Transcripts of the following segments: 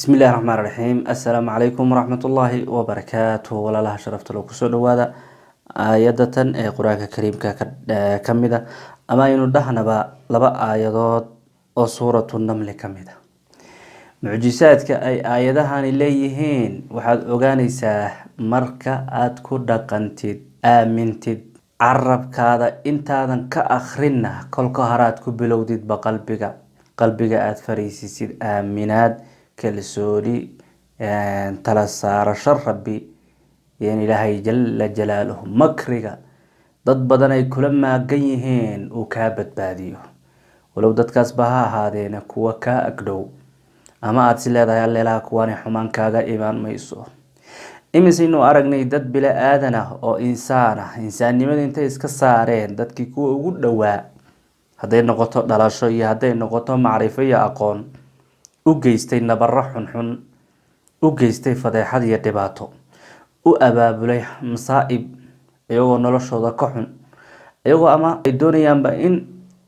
بسم الله الرحمن الرحيم. السلام عليكم ورحمة الله وبركاته. ولا لها شرفت لو كسر هذا آية قرآن كريم كمدة أما ينودحنا لبا آيات أو سورة النمل كمدة معجزات كأي آياتها إليهين وحد أغانيسا مركا أتكو دقنتid آمنتid عرب كذا إنتاذن كأخرنا كل كهرات كبلودid قلبك أتفريسيسيد آمنات كالسوري تلا سار شر ربي يعني إلهي جل جلاله مكرقة ضد بدني كلما جيهين وكابت باديو ولو ضد كسبها هذين كوا كأقدو أما أتسلى ذا يلا لا كواني حمان كاغا إيمان ميسو إمسينو أرقني ضد بلا آدنة أو إنسان نمد انت إسكسارين ضد كي كوا وقود دواء هذين نقطة دلاشية هذين نقطة معرفية أقون u geystay nabarro xunxun u geystay fadeexad iyo dhibaato u abaabulay masaa'ib iyagoo noloshooda ka xun iyagoo ama ay doonayaanba in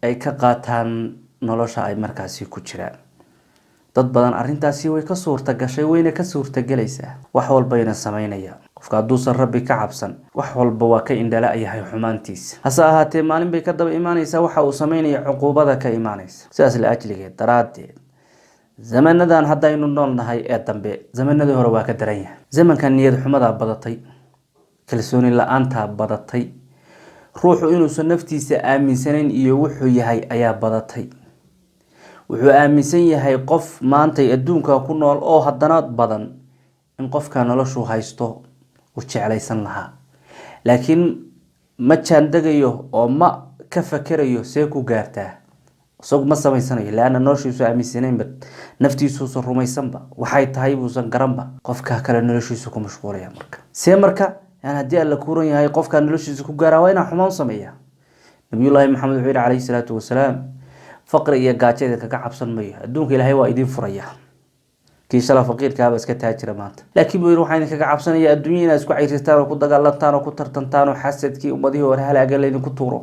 ay ka qaataan nolosha ay markaasi ku jiraan dad badan arrintaasi way ka suurta gashay wayna ka suurta galaysaa wax walbayna sameynaya qofka hadduusan rabbi ka cabsan wax walba waa ka indhala yahay xumaantiisa hase ahaatee maalin bay ka daba imaanaysaa waxa uu sameynaya cuquubada ka imaanaysa sidaas la ajligeed daraadeed زماننا هذا ينون نهاي أدم به زماننا ده هو واقع درية زمن كان نيد حمدا بدطي كلسوني لا أنت بدطي روح إنه سنفتي سآمن سنين يوحو يهاي أيا بدطي وحو آمن سن يهاي قف ما أنت يدون كأكون أو هدنات بدن إن قف كان لا شو هايستو وش عليه سن لها لكن ما كان دقيه أو ما كفكريه سيكو جارته سوق ما سميسانay laana noloshiisu aaminsaneen bad naftiisu soo rumaysanba waxay tahay buusan garanba qofka kale noloshiisu ku mashquulaya marka yani hadii alla ku ron yahay qofka noloshiisu ku gaara waa inuu xumaan sameeyaa nabiyullaahi maxamed wuxuu alayhi salaatu wasalaam faqri iyo gaajada kaga cabsan maayo adduunka ilaahay waa idin furaya kii shala faqirka aba iska taajira maanta laakiin buu waxaan kaga cabsanaya adduunyada isku ciirtaan oo ku dagaalantaan oo ku tartantaan oo xasadkii ummadii hore halaaga leedin ku tuuro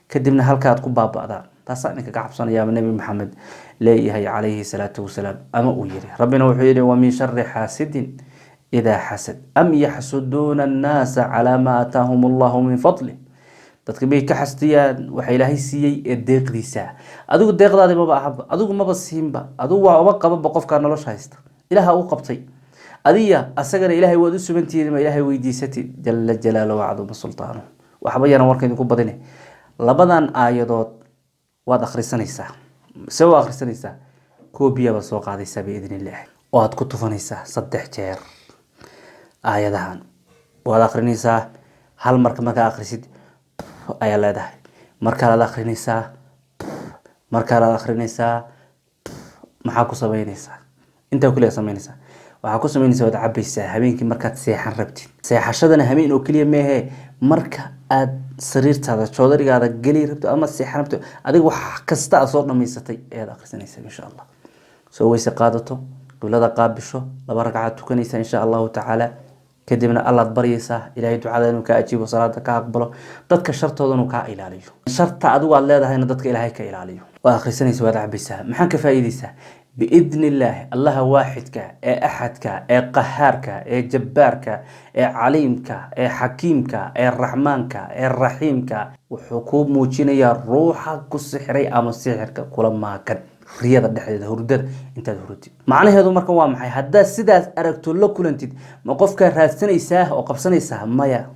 kadibna halkaad ku baaba'daan تاسعني كعبصنا يا النبي محمد ليه عليه الصلاة والسلام أما أويري ربنا وحيري ومن شر حاسد إذا حسد أم يحسدون الناس على ما آتاهم الله من فضله تتكبيه كحستيان وحيلهي سيي الديق دي ساعة أدوك الديق دي ما بأحب أدوك ما بسيم با أدوك وقب بقف كان لوش هايست إلها أوقبتي أدية أسجن إلهي ودس بنتي ما إلهي ويديستي جل جلاله وعظم سلطانه وحبينا وركن يكون بدني لبدان آيات waad akhrisanaysaa soo akhrisanaysaa koobiya ba soo qaadaysaa biidnillah oo aad ku tufanaysaa 3 jeer aayadahan waad akhrinaysaa hal marka akhrisid ayaa leedahay marka la akhrinaysaa maxaa ku sameynaysaa inta kaliya sameynaysaa waxa ku sameynaysaa wada cabaysaa habeenkii markaad seexan rabtid seexashadana habeen oo kaliya meehe marka aad sariirtaada joodarigaada gali rabto ama seexan rabto adiga wax kasta soo dhameysatay ee akhrisanaysaa insha Allah soo wayse qaadato dawlada qaabisho laba ragcad tukanaysaa insha Allah ta'ala kadibna Allah bariyaysaa ilaahay ducada inuu ka ajiibo salaada ka aqbalo dadka shartoodana ka ilaaliyo sharta adigu aad leedahay in dadka ilaahay ka ilaaliyo waa akhrisanaysaa wada cabaysaa maxaan ka faa'iideysaa بإذن الله الله واحدك أحدك قهارك جبارك عليمك حكيمك الرحمنك الرحيمك وحكوم موجينيا روحك كسحري أما سحرك كل ما كان رياضة دحدة هردد أنت هردي معنى هذا مركب وامحي هذا سيدا أركت له كل أنت موقفك راسني يساه وقبسني يساه مايا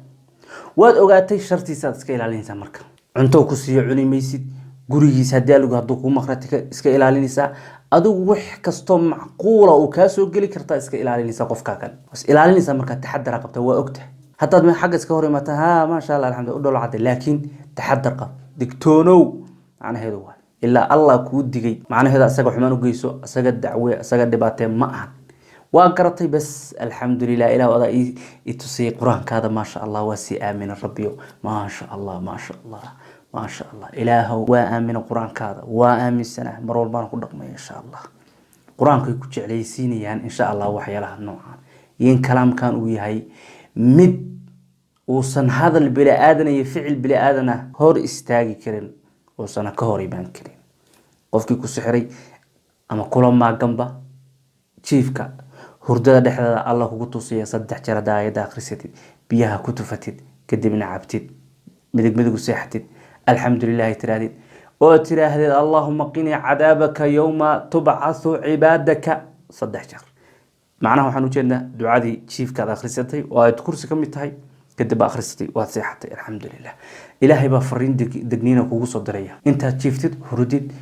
واد أوقاتي شرطي ساد سكيل على الإنسان مركب عنتو كسي عني ميسيد gurigiisa hadii lagu haduu ku maqratika iska ilaalinaysa adigu wax kasto macquula oo ka soo gali karta iska ilaalinaysa qofka kan bas ilaalinaysa marka taxadar qabta waa ogtahay haddii ma xaq iska hor imaata ha ma sha Allah alxamdulillah u dholo cad laakiin taxadar qab digtoonow macnaheedu waa illa Allah ku digay macnaheedu asaga xumaan u geyso asaga dacwe asaga dhibaatay ma aha waa garatay bas alxamdulillah ilaahu ada itusi quraankaada ma sha Allah wasi aamin rabbiyo ma sha Allah ما شاء الله إله وآمن القرآن كذا وآمن السنة مرور بان كل ما إن شاء الله القرآن كي عليه سيني يعني إن شاء الله وحي له النوع ين كلام كان وياي مد وصن هذا البلاء آدنا يفعل بلاء آدنا هور استاجي كرين وصن كهوري بان كرين قفكي كسحري أما كل ما جنبه jiifka hurdada dhexdeeda alla kugu tusiya 3 jeer daayada akhrisatid biyaha ku tufatid kadibna cabtid midig seexatid alxamdulillaah tiraadid oo tiraahdeed allahumma qini cadaabaka yawma tub'athu cibaadaka 3 jeer macnaha waxaan u jeednaa ducadii jiifka akhrisatay oo ay kursi ka mid tahay kadib akhrisatay waad seexatay alxamdulillaah ilaahay baa fariin degniina kugu soo diraya inta jiiftid hurdid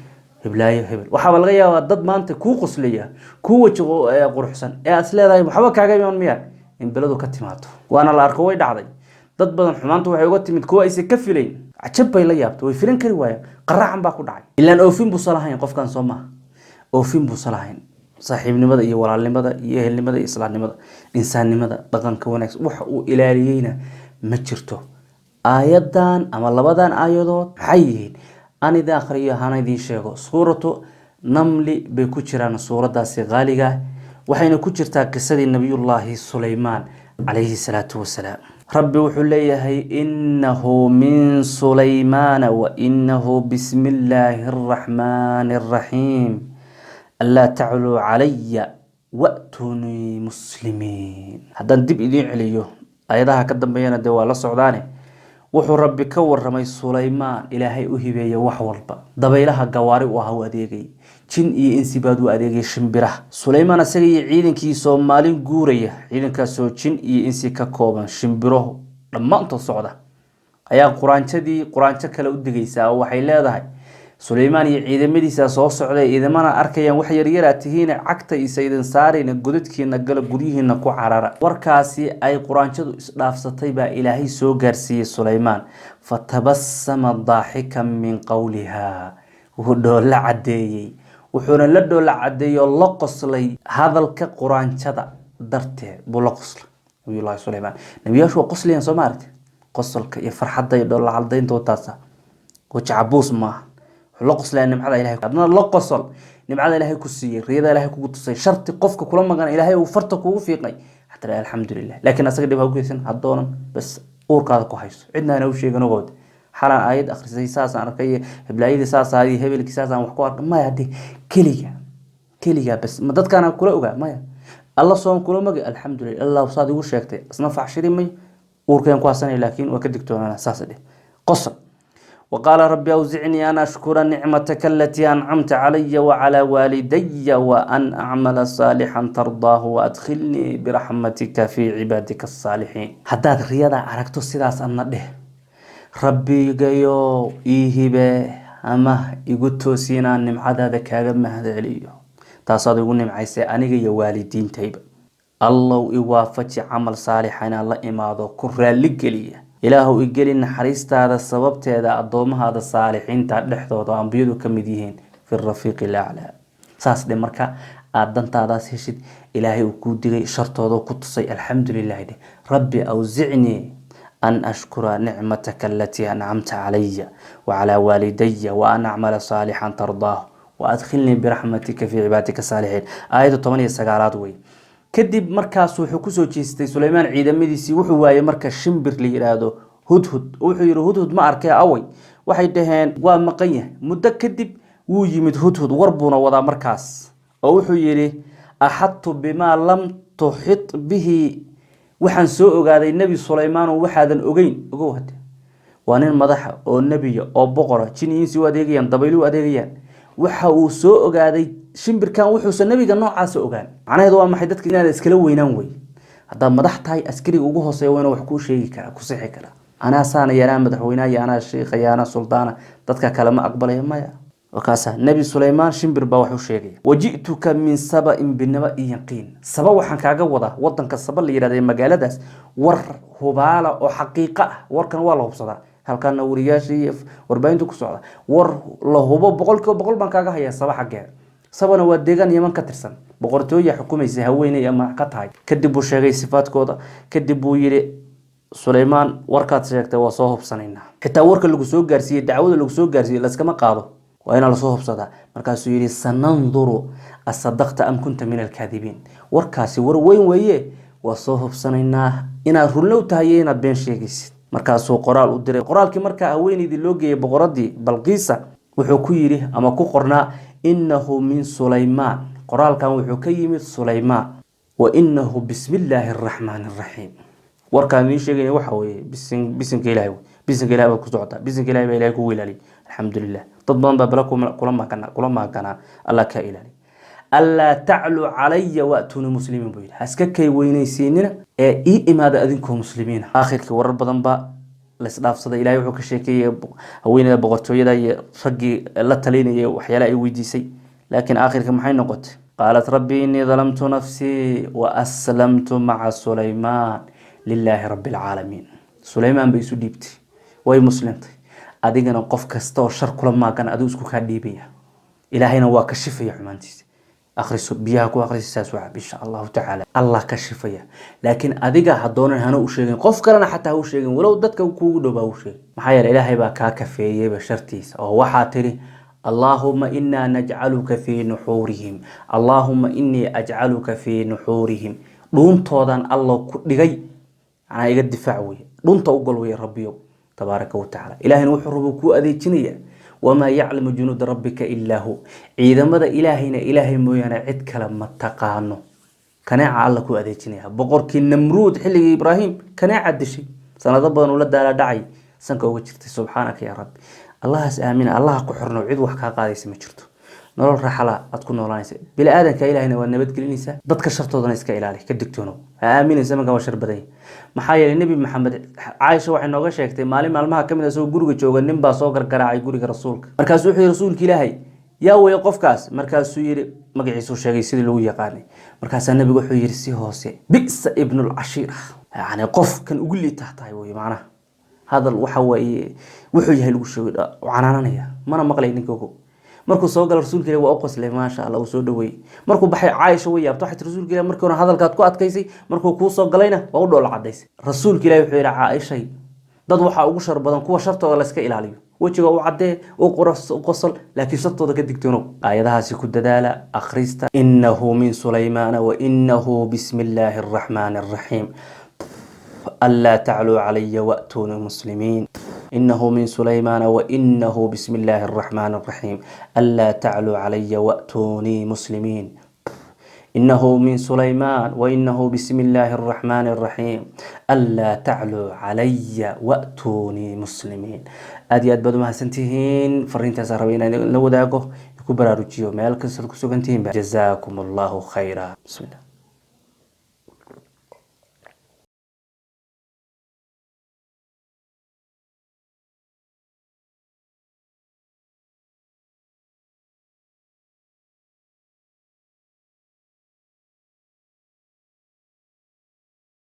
هبلايو هبل وحاول غيا ضد ما أنت كو قصلية كو وجهه قرحسن أصل هذا محبك كعجب يوم مياه إن بلده كتماته وأنا الأركوي دعدي ضد بدن حمانته وحيوقت من كو أيس كفلين عجب يليابته ويفرن كرواية قرع عم باكو دعي إلا أن أوفين بصلاحين قف كان صومه أوفين بصلاحين صاحب نمدا يورا نمدا يهل نمدا إسلام نمدا إنسان نمدا بقى كونكس وحو إلهينا مجرته آيادان أما لبدان آيادات حيين أنا إذا أخريها هانا دين شيء سورة نمل بكتيران سورة داسي غالية وحين كتيرتا قصة النبي الله سليمان عليه الصلاة والسلام ربي وحليه إنه من سليمان وإنه بسم الله الرحمن الرحيم ألا تعلوا علي وأتوني مسلمين هذا ندب إذين عليه أيضا هكذا بيانا دوالة سعوداني wuxuu rabbi ka warramay Sulaymaan ilaahay u hibeeyay wax walba dabaylaha gawaari u ahaa adeegay jin iyo insibaad u adeegay shimbiraha Sulaymaan asaga iyo ciidankiisa Soomaali guuraya ciidankaas oo jin iyo insi ka kooban shimbiro dhamaantood socda ayaa quraanco kale u digaysaa waxay leedahay Sulaymaan iyo ciidamadiisa soo socday ciidamana arkayaan wax yar yar tihiin cagta isaydan saarayna godadkiina gal guriyihiina ku carara warkaasi ay quraanchadu isdhaafsatay baa ilaahay soo gaarsiiyay Sulaymaan fatabassama daahikan min qawliha wuxuu la cadeeyay wuxuuna la doola cadeeyo la qoslay hadalka quraanchada darteed buu la qoslay nabiyullaahi Sulaymaan nabiyashu qosliyeen Soomaaliyeed qosolka iyo farxadda iyo doola cadeynta taasa oo jacabuus ma لقص لأن نمعذا إلهي أدنى لقصل نمعذا إلهي كسير رياضة إلهي كوتصي شرط قفك كل ما كان إلهي وفرتك وفيقي حتى لا الحمد لله لكن أسجد بها وكيسن هدونا بس أورك هذا كويس عندنا أنا وشيء جنود حالا آيد آخر زي ساسا أنا كي بلايد ساسا هذه هبل كساسا وحكوار ما يدي كلية بس مدد كان كل أوجا ما الله صوم كل ما الحمد لله الله وصادق وشيكتي أصنف 20 مي أورك ينقاسني لكن وكدكتور أنا أساسا دي قصة وقال ربي أوزعني أن أشكر نعمتك التي أنعمت علي وعلى والدي وأن أعمل صالحا ترضاه وأدخلني برحمتك في عبادك الصالحين حتى الرياضة عرقت السلاس أن نده ربي قيو إيهبه أما يقولتو سينا نمع هذا كاغب مهد عليو تصادق نمع عيسى أنيقى والدين تيب الله إوافج عمل صالحين الله إماده كرة لقليه إلهو إجلي نحريست هذا السبب هذا الضوم هذا الصالحين تحدثوا وأنبياء كمديهين في الرفيق الأعلى ساس دي مركا أدنت هذا سيشد إلهي وكودي شرط هذا كتصي الحمد لله دي ربي أوزعني أن أشكر نعمتك التي أنعمت علي وعلى والدي وأن أعمل صالحا ترضاه وأدخلني برحمتك في عبادك الصالحين آية 8 سقالات وي كدب مركز وحكوسو جيستي سليمان ciidamadiisii wuxuu waayay marka shimbir la yiraahdo hudhud wuxuu yiri hudhud ma arkay away waxay dhaheen waa maqan yahay muddo kadib wuu yimid hudhud warbuna wada markaas oo wuxuu yiri ahattu bima lam tuhit bihi waxaan soo ogaaday nabi Sulaymaan oo waxaadan ogeyn ogow hada waa nin madaxa oo nabiga oo boqor jiniisi adeegayaan dabaylu adeegayaan waxa uu soo ogaaday shimbirkan wuxuu nabiga noocaas ogaan macnaheedu waa maxay dadka inaad iskala weynaan way hadda madax tahay askari ugu hooseeyo wayna wax ku sheegi kara ku sixi kara ana saana yaraan madaxweynaha ana sheekh yana sultaana dadka kale ma aqbalay maya wakaasa nabi Sulaymaan shimbir baa wax u sheegay wajituka min saba'in binaba yaqin saba waxaan kaaga wada wadanka saba la yiraahdo magaaladaas war hubaala oo xaqiiqo ah warkan waa la hubsadaa halkan wariyaashii warbaahintu ku socda war la hubo 100% baan kaaga hayaa saba xageed sabana waa deegaan Yemen ka tirsan boqortooyo xukumaysa haweeney ama ka tahay kadib uu sheegay sifaadkooda kadib uu yiri Sulaymaan warkaad sheegtay waa soo hubsanaynaa xitaa warka lagu soo gaarsiiyay dacwada lagu soo gaarsiiyay la iskama qaado waa in la soo hubsadaa markaas uu yiri sananduru asadaqta am kunta min alkaadibin warkaasi war weyn weeye waa soo hubsanaynaa inaad runlow tahay inaad been sheegaysid markaas uu qoraal u diray qoraalkii marka haweeneydii loo geeyay boqoradii Balqiisa wuxuu ku yiri ama ku qornaa إنه من سليمان قرآن كان وحكيم سليمان وإنه بسم الله الرحمن الرحيم warkaan ii sheegay waxa weeye bisinka ilaahay bisinka ilaahay ku socota bisinka ilaahay ilaahay ku wiilali alxamdulillah dad badan baa bala kula maakana allah ka ilaali alla ta'lu alayya wa atuni muslimin buu haska kay weynaysiinina ee ii imaada adinkoo muslimiina aakhirkii warar badan ba la isdhaafsaday ilaahay wuxuu ka sheekeeyay haweeneyda boqortooyada iyo ragii la talinayay waxyaala ay weydiisay laakiin aakhirka maxay noqotay qaalat rabbi inni dhalamtu nafsi wa aslamtu ma'a sulayman لله رب العالمين سليمان بيسو ديبتي واي مسلمتي اديغنا قف كاستو شر كلما كان ادو اسكو كديبيا الهينا وا كشفيا حمانتي اخرس بيها كو اخرس ساسوا ان شاء الله تعالى الله كشفيا لكن اديغا حدون هنا او شيغين قف كلنا حتى هو شيغين ولو ددك كوغو دوبا او شيغ ما يل الهي با كا كفيي بشرتيس او waxaa tiri اللهم إنا نجعلك في نحورهم اللهم إني أجعلك في نحورهم دونتودان الله كدغاي أنا يقد دفاعوي دون توقلوا يا ربي تبارك وتعالى إلهي وحربك أذيتني وما يعلم جنود ربك إلا هو إذا ماذا إلهينا إلهي مويانا عدك لما تقانو كان يعلق أذيتني بقرك النمرود حلي إبراهيم كان يعد شيء سنضبط ولد على داعي سنك وجرت سبحانك يا رب الله آمين الله قحرنا وعيد وحكا قادي سمجرته nolol raxala aad ku noolaanaysa bila aadanka ilaahayna waa nabad gelinaysa dadka shartoodana iska ilaali ka digtoono aaminaysa ma gawa shar baday maxaa yeelay nabi maxamed Aisha waxay nooga sheegtay maalin maalmaha kamid ah soo guriga jooga nin baa soo gargaraacay guriga rasuulka markaas wuxuu yiri rasuulka ilaahay yaa way qofkaas markaas uu yiri magaciisa sheegay sidii lagu yaqaanay markaas nabigu wuxuu yiri si hoose bisa ibn al-ashira yani qof kan ugu liitahay way macna hadal waxa way wuxuu yahay lagu sheegay canaananaya mana maqlay ninkoogo markuu soo gal rasuulka ilaahay waa u qoslay ma sha Allah soo dhaweey markuu baxay Aisha way yaabto xita rasuulka ilaahay markii hore hadalkaad ku adkaysay markuu ku soo galayna waa u dhool cadaysay rasuulka ilaahay wuxuu yiri Aisha dad waxa ugu shar badan kuwa shartooda la iska ilaaliyo wajiga u cadee oo qosol laakiin shartooda ka digtoono aayadahaasi ku dadaala akhrista innahu min sulaymaan wa innahu bismillahir rahmanir rahim alla ta'lu alayya wa atuni muslimin إنه من سليمان وإنه بسم الله الرحمن الرحيم ألا تعلوا علي وأتوني مسلمين إنه من سليمان وإنه بسم الله الرحمن الرحيم ألا تعلوا علي وأتوني مسلمين أدي أدبدو ما سنتهين فرين تساروين لو داقو يكو برارو جيو مالك سلكو سوغنتين جزاكم الله خيرا بسم الله